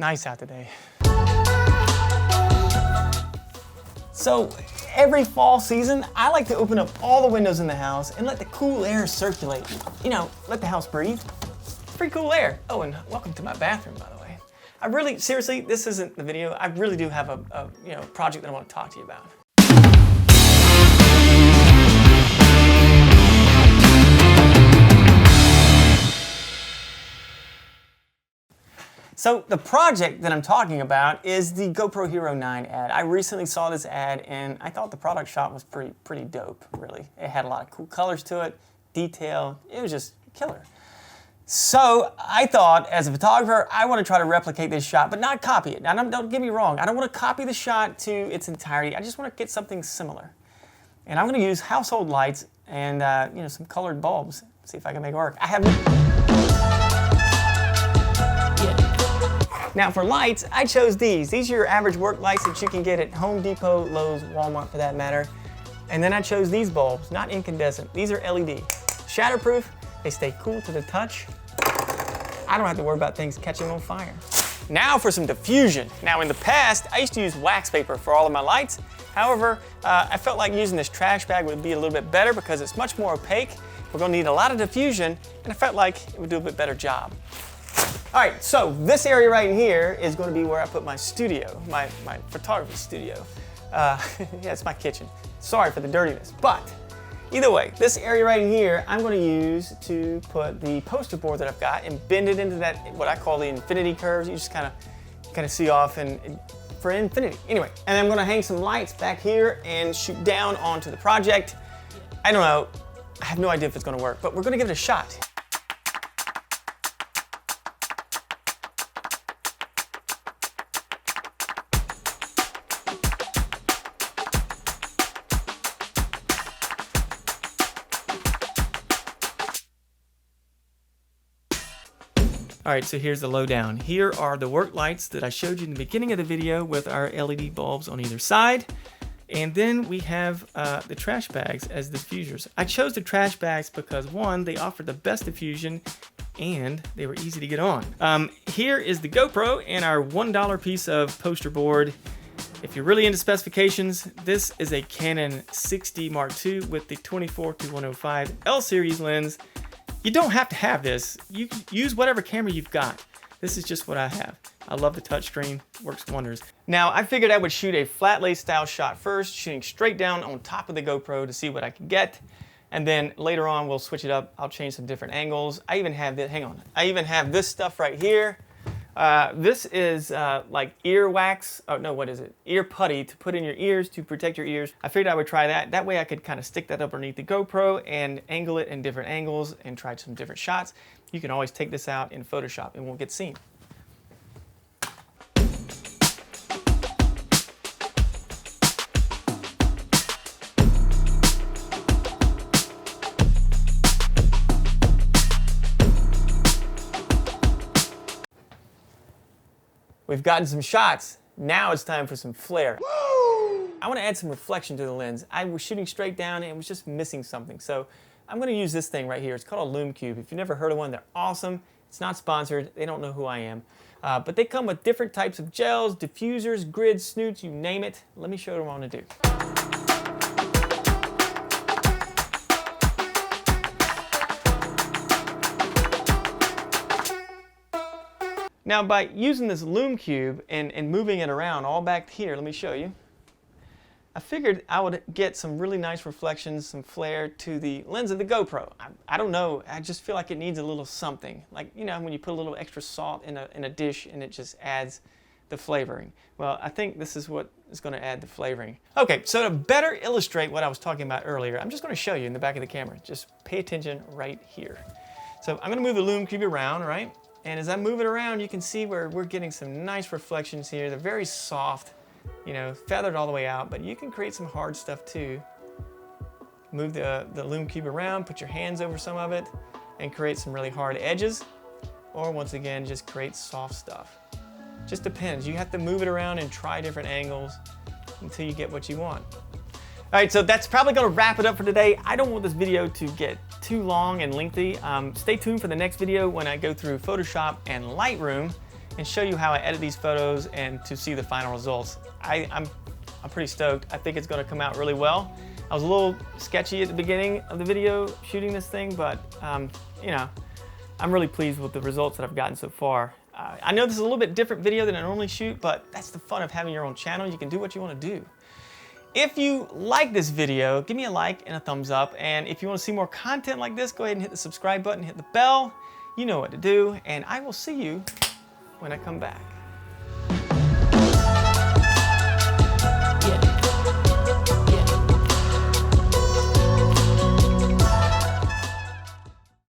nice out today. So every fall season, I like to open up all the windows in the house and let the cool air circulate. You know, let the house breathe. Pretty cool air. Oh, and welcome to my bathroom, by the way. I really, seriously, this isn't the video. I really do have a project that I want to talk to you about. So the project that I'm talking about is the GoPro Hero 9 ad. I recently saw this ad and I thought the product shot was pretty dope, really. It had a lot of cool colors to it, detail, it was just killer. So I thought, as a photographer, I want to try to replicate this shot, but not copy it. Now don't get me wrong, I don't want to copy the shot to its entirety, I just want to get something similar. And I'm going to use household lights and some colored bulbs, see if I can make it work. Now for lights, I chose these. These are your average work lights that you can get at Home Depot, Lowe's, Walmart for that matter. And then I chose these bulbs, not incandescent. These are LED. Shatterproof, they stay cool to the touch. I don't have to worry about things catching on fire. Now for some diffusion. Now in the past, I used to use wax paper for all of my lights. However, I felt like using this trash bag would be a little bit better because it's much more opaque. We're gonna need a lot of diffusion, and I felt like it would do a bit better job. All right, so this area right here is going to be where I put my studio, my photography studio. Yeah, it's my kitchen. Sorry for the dirtiness, but either way, this area right here, I'm going to use to put the poster board that I've got and bend it into that, what I call the infinity curves. You just kind of see off and for infinity. Anyway, and I'm going to hang some lights back here and shoot down onto the project. I don't know, I have no idea if it's going to work, but we're going to give it a shot. All right, so here's the lowdown. Here are the work lights that I showed you in the beginning of the video with our LED bulbs on either side. And then we have the trash bags as the diffusers. I chose the trash bags because one, they offer the best diffusion and they were easy to get on. Here is the GoPro and our $1 piece of poster board. If you're really into specifications, this is a Canon 6D Mark II with the 24-105 L series lens. You don't have to have this. You can use whatever camera you've got. This is just what I have. I love the touchscreen, works wonders. Now, I figured I would shoot a flat lay style shot first, shooting straight down on top of the GoPro to see what I could get. And then later on, we'll switch it up. I'll change some different angles. I even have this, hang on. I even have this stuff right here. This is like ear wax, oh no, what is it? Ear putty to put in your ears to protect your ears. I figured I would try that. That way I could kind of stick that up underneath the GoPro and angle it in different angles and try some different shots. You can always take this out in Photoshop. It won't get seen. We've gotten some shots. Now it's time for some flare. Woo! I want to add some reflection to the lens. I was shooting straight down and was just missing something. So I'm going to use this thing right here. It's called a Lume Cube. If you've never heard of one, they're awesome. It's not sponsored. They don't know who I am. But they come with different types of gels, diffusers, grids, snoots, you name it. Let me show you what I want to do. Now by using this Lume Cube and moving it around all back here, let me show you. I figured I would get some really nice reflections, some flare to the lens of the GoPro. I don't know, I just feel like it needs a little something. Like, you know, when you put a little extra salt in a dish and it just adds the flavoring. Well, I think this is what is going to add the flavoring. Okay, so to better illustrate what I was talking about earlier, I'm just going to show you in the back of the camera. Just pay attention right here. So I'm going to move the Lume Cube around, right? And as I move it around, you can see where we're getting some nice reflections here. They're very soft, you know, feathered all the way out, but you can create some hard stuff too. Move the Lume Cube around, put your hands over some of it, and create some really hard edges. Or once again, just create soft stuff. Just depends. You have to move it around and try different angles until you get what you want. All right, so that's probably gonna wrap it up for today. I don't want this video to get too long and lengthy. Stay tuned for the next video when I go through Photoshop and Lightroom and show you how I edit these photos and to see the final results. I'm pretty stoked. I think it's gonna come out really well. I was a little sketchy at the beginning of the video shooting this thing, but you know, I'm really pleased with the results that I've gotten so far. I know this is a little bit different video than I normally shoot, but that's the fun of having your own channel. You can do what you want to do. If you like this video, give me a like and a thumbs up. And if you want to see more content like this, go ahead and hit the subscribe button, hit the bell. You know what to do, and I will see you when I come back.